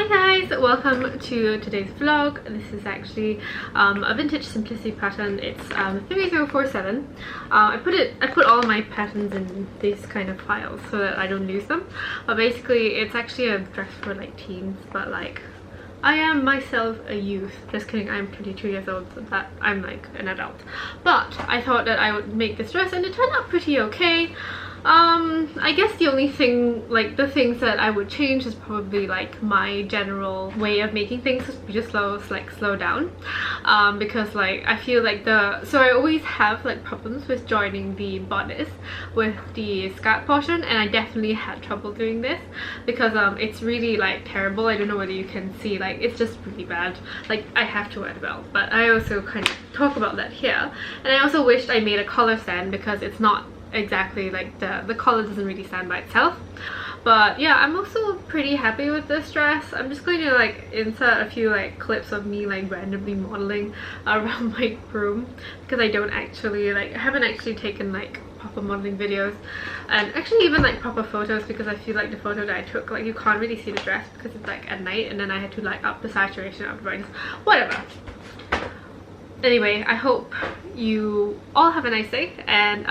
Hi guys, welcome to today's vlog. This is actually a vintage simplicity pattern. It's 3047. I put all my patterns in these kind of files so that I don't lose them. But basically it's actually a dress for like teens, but like I am myself a youth. Just kidding, I'm 22 years old, so that I'm like an adult. But I thought that I would make this dress and it turned out pretty okay. I guess the only thing, like the things that I would change is probably like my general way of making things is just slow down, because like I feel like so I always have like problems with joining the bodice with the skirt portion, and I definitely had trouble doing this because it's really like terrible. I don't know whether you can see, like it's just really bad. Like I have to wear the belt, but I also kind of talk about that here. And I also wished I made a collar stand because it's not exactly like the collar doesn't really stand by itself. But yeah, I'm also pretty happy with this dress. I'm just going to like insert a few like clips of me like randomly modeling around my room because I haven't actually taken like proper modeling videos and actually even like proper photos, because I feel like the photo that I took, like you can't really see the dress because it's like at night, and then I had to like up the saturation of the brightness, whatever. Anyway, I hope you all have a nice day, and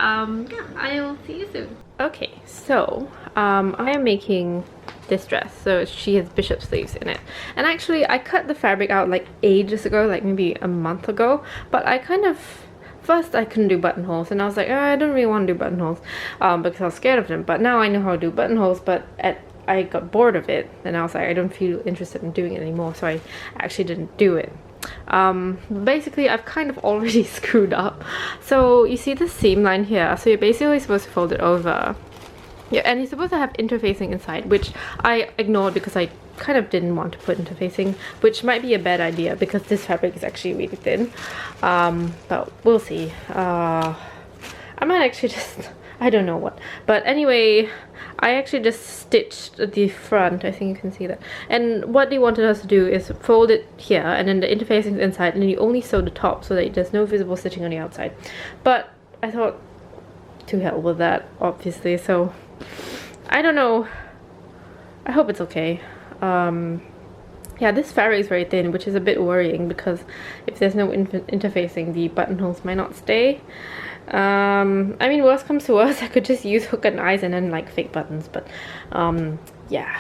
yeah, I'll see you soon. Okay, so I am making this dress. So she has bishop sleeves in it, and actually I cut the fabric out like ages ago, like maybe a month ago, but I kind of first I couldn't do buttonholes, and I was like, oh, I don't really want to do buttonholes because I was scared of them. But now I know how to do buttonholes, but I got bored of it, and I was like, I don't feel interested in doing it anymore, so I actually didn't do it. Basically I've kind of already screwed up. So you see the seam line here, so you're basically supposed to fold it over. Yeah, and you're supposed to have interfacing inside, which I ignored because I kind of didn't want to put interfacing, which might be a bad idea because this fabric is actually really thin. But we'll see. I might actually just, I don't know what. But anyway, I actually just stitched the front. I think you can see that. And what they wanted us to do is fold it here, and then the interfacing is inside, and then you only sew the top so that there's no visible stitching on the outside. But I thought, to hell with that, obviously. So I don't know. I hope it's okay. Yeah, this fabric is very thin, which is a bit worrying because if there's no interfacing, the buttonholes might not stay. I mean, worst comes to worst, I could just use hook and eyes and then like fake buttons, but yeah.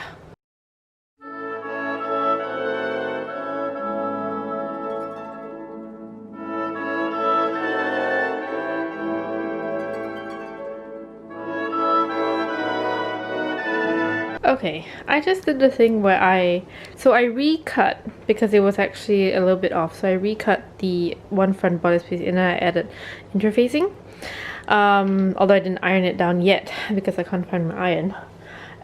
Okay, I just did the thing where I recut because it was actually a little bit off, so I recut the one front bodice piece and I added interfacing, although I didn't iron it down yet because I can't find my iron.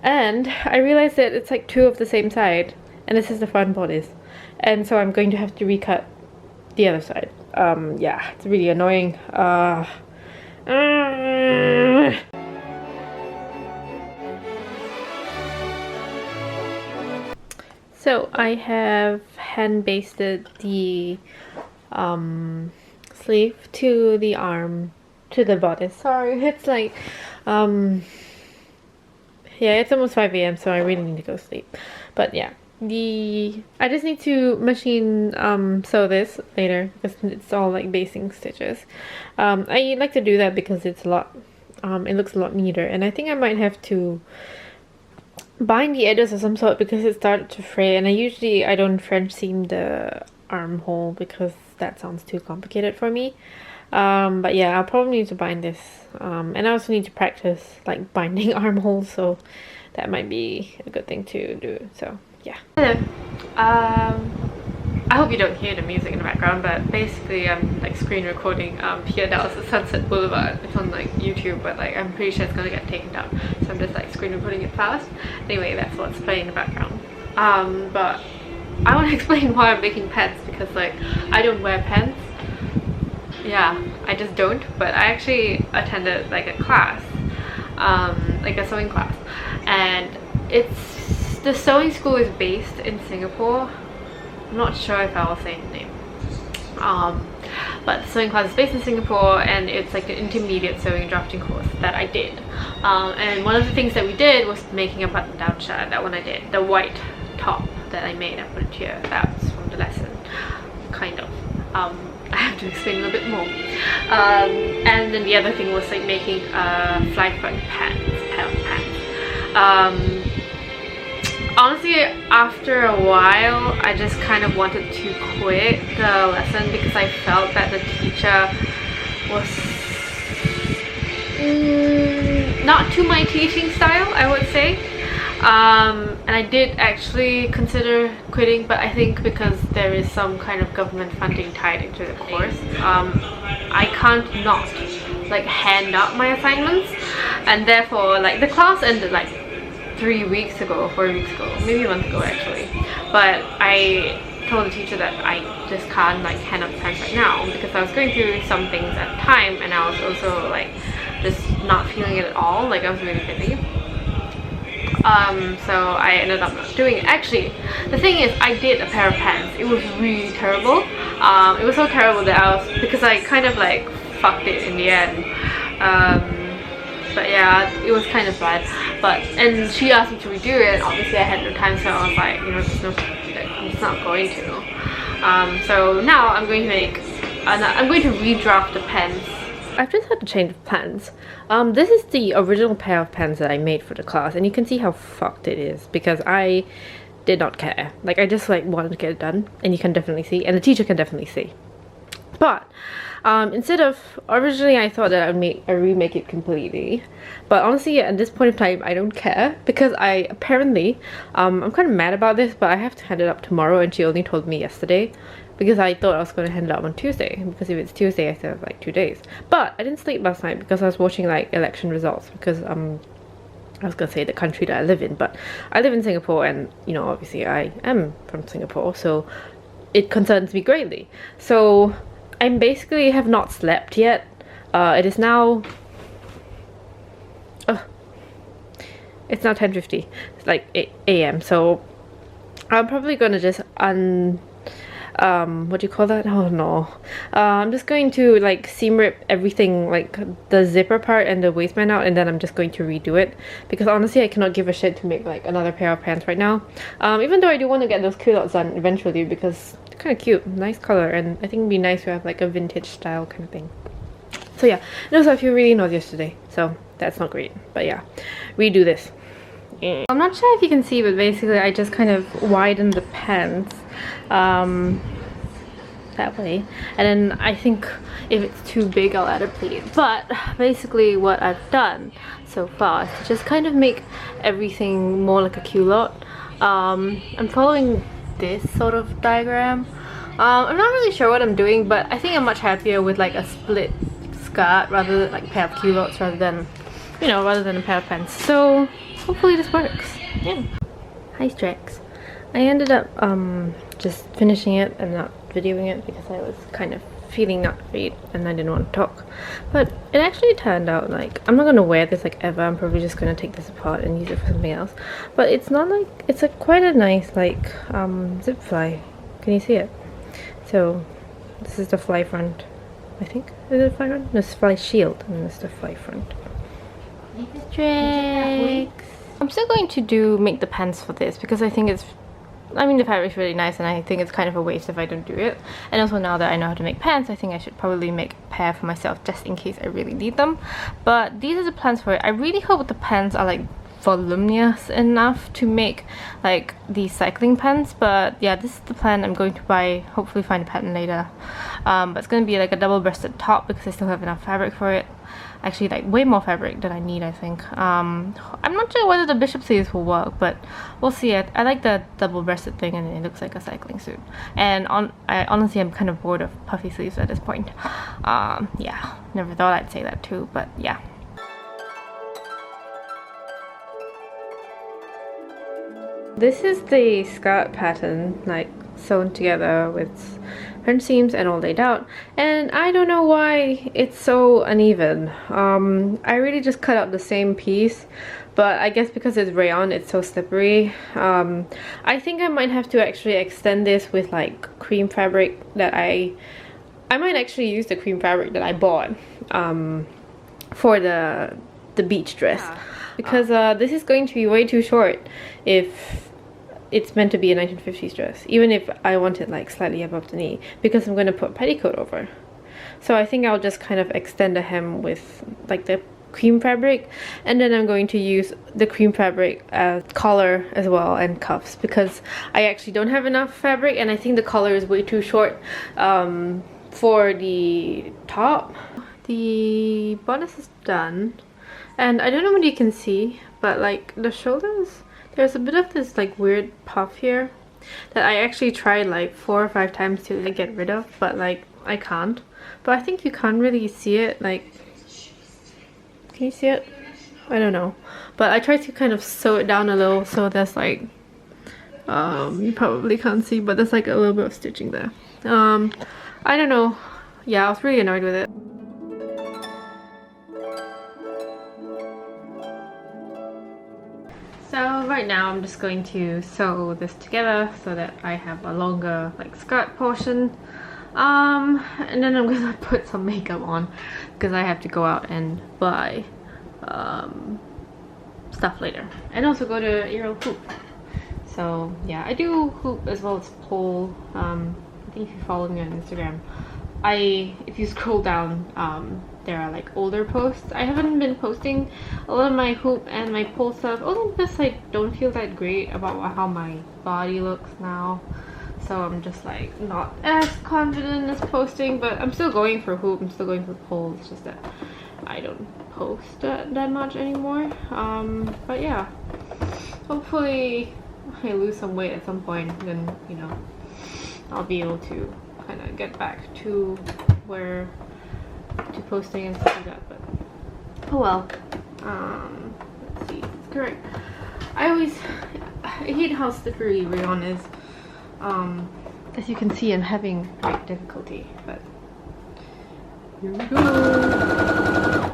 And I realized that it's like two of the same side, and this is the front bodice, and so I'm going to have to recut the other side. Yeah, it's really annoying. So I have hand basted the sleeve to the arm, to the bodice. Sorry, it's like yeah, it's almost 5 AM, so I really need to go sleep. But yeah, I just need to machine sew this later because it's all like basting stitches. I like to do that because it's a lot it looks a lot neater, and I think I might have to bind the edges of some sort because it started to fray, and I don't French seam the armhole because that sounds too complicated for me. But yeah, I'll probably need to bind this, and I also need to practice like binding armholes, so that might be a good thing to do. So yeah. Hello. I hope you don't hear the music in the background, but basically I'm like screen recording Pia Dallas Sunset Boulevard. It's on like YouTube, but like I'm pretty sure it's gonna get taken down, so I'm just like screen recording it fast. Anyway, that's what's playing in the background. But I want to explain why I'm making pants, because like I don't wear pants. Yeah, I just don't. But I actually attended like a class, like a sewing class, and the sewing school is based in Singapore. I'm not sure if I will say the name. But the sewing class is based in Singapore, and it's like an intermediate sewing drafting course that I did. And one of the things that we did was making a button-down shirt. That one I did, the white top. that I made. I put it here. That's from the lesson, kind of. I have to explain a little bit more. And then the other thing was like making a fly front pair of pants. Honestly, after a while, I just kind of wanted to quit the lesson because I felt that the teacher was not to my teaching style, I would say. And I did actually consider quitting, but I think because there is some kind of government funding tied into the course, I can't not like hand out my assignments, and therefore like the class ended like 3 weeks ago, 4 weeks ago, maybe a month ago actually. But I told the teacher that I just can't like hand out plans right now because I was going through some things at the time, and I was also like just not feeling it at all. Like I was really busy. So I ended up not doing it. Actually, the thing is, I did a pair of pants. It was really terrible. It was so terrible that because I kind of like fucked it in the end. But yeah, it was kind of bad. And she asked me to redo it, and obviously I had no time, so I was like, you know, I'm just not going to. So now I'm going to redraft the pants. I've just had to change of plans. This is the original pair of pants that I made for the class, and you can see how fucked it is because I did not care. Like I just like wanted to get it done, and you can definitely see, and the teacher can definitely see. But instead of, originally I thought that I would remake it completely, but honestly at this point in time I don't care because I apparently I'm kind of mad about this, but I have to hand it up tomorrow, and she only told me yesterday because I thought I was going to hand it up on Tuesday, because if it's Tuesday I still have like 2 days. But I didn't sleep last night because I was watching like election results, because I was gonna say the country that I live in, but I live in Singapore, and you know, obviously I am from Singapore, so it concerns me greatly. So I basically have not slept yet. It is now it's now 10:50. It's like 8 AM, so I'm probably gonna just what do you call that? Oh no. I'm just going to like seam rip everything, like the zipper part and the waistband out, and then I'm just going to redo it because honestly I cannot give a shit to make like another pair of pants right now. Even though I do want to get those culottes done eventually because they're kind of cute, nice color, and I think it'd be nice to have like a vintage style kind of thing. So yeah, and also I feel really nauseous today, so that's not great. But yeah, redo this. I'm not sure if you can see, but basically I just kind of widened the pants that way, and then I think if it's too big I'll add a pleat. But basically what I've done so far is to just kind of make everything more like a culotte. I'm following this sort of diagram. I'm not really sure what I'm doing, but I think I'm much happier with like a split skirt rather than like a pair of culottes rather than, you know, rather than a pair of pants. So hopefully this works. Yeah. Hi Strex. I ended up just finishing it and not videoing it because I was kind of feeling not great and I didn't want to talk. But it actually turned out like, I'm not going to wear this like ever. I'm probably just going to take this apart and use it for something else. But it's not like, it's a quite a nice like zip fly. Can you see it? So this is the fly front, I think. Is it a fly front? No, it's fly shield, and this is the fly front. I'm still going to make the pants for this because I think it's, I mean, the fabric's really nice, and I think it's kind of a waste if I don't do it. And also now that I know how to make pants, I think I should probably make a pair for myself just in case I really need them. But these are the plans for it. I really hope the pants are like voluminous enough to make like these cycling pants. But yeah, this is the plan. I'm going to buy, hopefully find a pattern later. But it's going to be like a double-breasted top because I still have enough fabric for it. Actually, like way more fabric than I need, I think. I'm not sure whether the bishop sleeves will work, but we'll see. I like the double-breasted thing, and it looks like a cycling suit. And honestly, I'm kind of bored of puffy sleeves at this point. Yeah, never thought I'd say that too, but yeah. This is the skirt pattern, like sewn together with front seams and all laid out, and I don't know why it's so uneven. I really just cut out the same piece, but I guess because it's rayon it's so slippery. I think I might have to actually extend this with like cream fabric that I might actually use the cream fabric that I bought for the beach dress, because this is going to be way too short if it's meant to be a 1950s dress, even if I want it like slightly above the knee, because I'm going to put petticoat over. So I think I'll just kind of extend the hem with like the cream fabric, and then I'm going to use the cream fabric as collar as well and cuffs, because I actually don't have enough fabric and I think the collar is way too short for the top. The bodice is done, and I don't know what you can see, but like the shoulders, there's a bit of this like weird puff here that I actually tried like 4 or 5 times to like, get rid of, but like I can't. But I think you can't really see it, like, can you see it? I don't know, but I tried to kind of sew it down a little, so there's like you probably can't see, but there's like a little bit of stitching there. I don't know, yeah, I was really annoyed with it. So right now I'm just going to sew this together so that I have a longer like skirt portion, and then I'm gonna put some makeup on because I have to go out and buy stuff later, and also go to Earl Hoop. So yeah, I do hoop as well as pole. I think if you follow me on Instagram, if you scroll down, there are like older posts. I haven't been posting a lot of my hoop and my pole stuff, only because I don't feel that great about how my body looks now. So I'm just like not as confident as posting, but I'm still going for hoop, I'm still going for pole. It's just that I don't post that much anymore. But yeah, hopefully I lose some weight at some point, then you know I'll be able to kind of get back to posting and stuff like that. But oh well. Let's see, it's correct. I hate how slippery rayon is. As you can see, I'm having great difficulty, but here we go.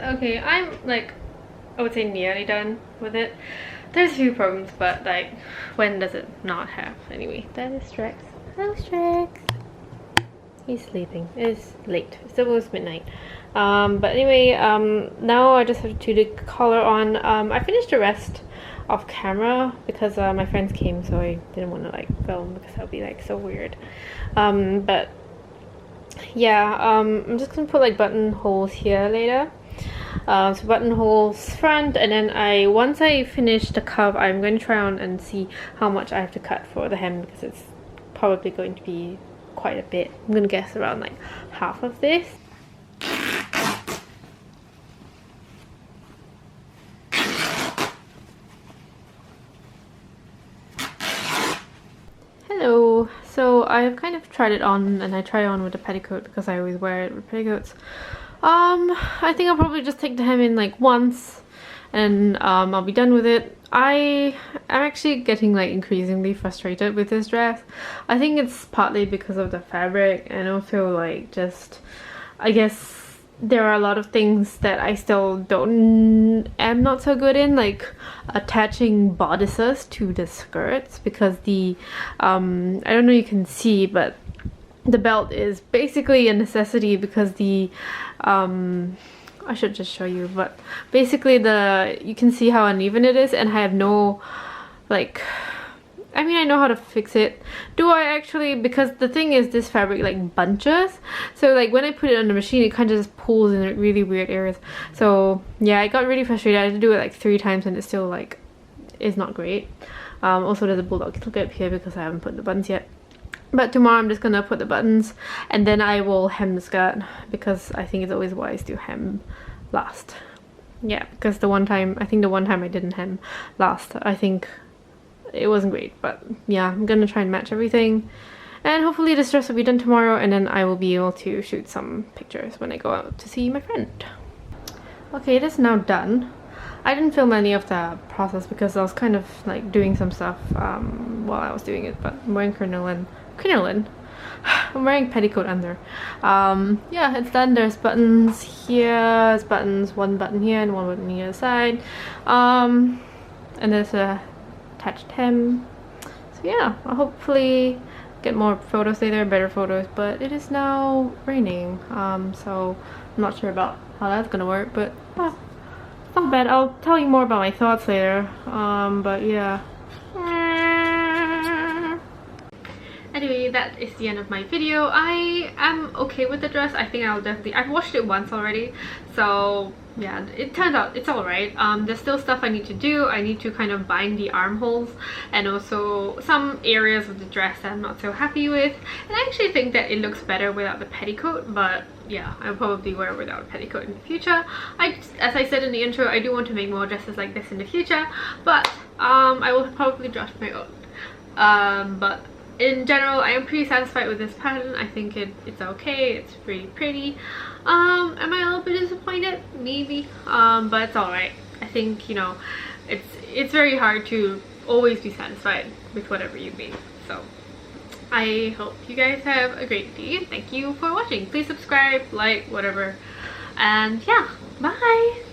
Okay, I'm like, I would say nearly done with it. There's a few problems, but like, when does it not have? Anyway, that is Strex. Hello, Strex. He's sleeping. It's late. It's almost midnight. But anyway, now I just have to do the collar on. I finished the rest off camera because my friends came, so I didn't want to like film because that would be like so weird. But yeah, I'm just gonna put like buttonholes here later. So buttonholes front, and then once I finish the cuff, I'm going to try on and see how much I have to cut for the hem, because it's probably going to be quite a bit. I'm gonna guess around like half of this. Hello. So I've kind of tried it on, and I try on with a petticoat because I always wear it with petticoats. I think I'll probably just take the hem in like once, and I'll be done with it. I'm actually getting like increasingly frustrated with this dress. I think it's partly because of the fabric, and also like just, I guess there are a lot of things that I still am not so good in, like attaching bodices to the skirts, because the I don't know, you can see, but the belt is basically a necessity because the I should just show you, but basically you can see how uneven it is, and I have no, like, I mean, I know how to fix it. Do I actually? Because the thing is, this fabric like bunches, so like when I put it on the machine, it kind of just pulls in really weird areas. So yeah, I got really frustrated. I had to do it like 3 times, and it still like is not great. Also, there's a bulldog clip here because I haven't put the buttons yet. But tomorrow I'm just gonna put the buttons, and then I will hem the skirt, because I think it's always wise to hem last. Yeah, because I think the one time I didn't hem last, I think it wasn't great. But yeah, I'm gonna try and match everything, and hopefully this dress will be done tomorrow, and then I will be able to shoot some pictures when I go out to see my friend. Okay, it is now done. I didn't film any of the process because I was kind of like doing some stuff while I was doing it, but I'm wearing crinoline. I'm wearing petticoat under. Yeah, it's done. There's buttons here, there's buttons, one button here and one button on the other side. And there's a attached hem. So yeah, I'll hopefully get more photos later, better photos, but it is now raining. So I'm not sure about how that's gonna work, but it's not bad. I'll tell you more about my thoughts later. But yeah. Anyway, that is the end of my video. I am okay with the dress. I think I've washed it once already, so yeah, it turns out it's alright. There's still stuff I need to do. I need to kind of bind the armholes and also some areas of the dress that I'm not so happy with. And I actually think that it looks better without the petticoat, but yeah, I'll probably wear it without a petticoat in the future. As I said in the intro, I do want to make more dresses like this in the future, but I will probably draft my own. But in general, I am pretty satisfied with this pattern. I think it's okay. It's pretty pretty. Am I a little bit disappointed? Maybe. But it's alright. I think, you know, it's very hard to always be satisfied with whatever you make. So I hope you guys have a great day. Thank you for watching. Please subscribe, like, whatever. And yeah, bye!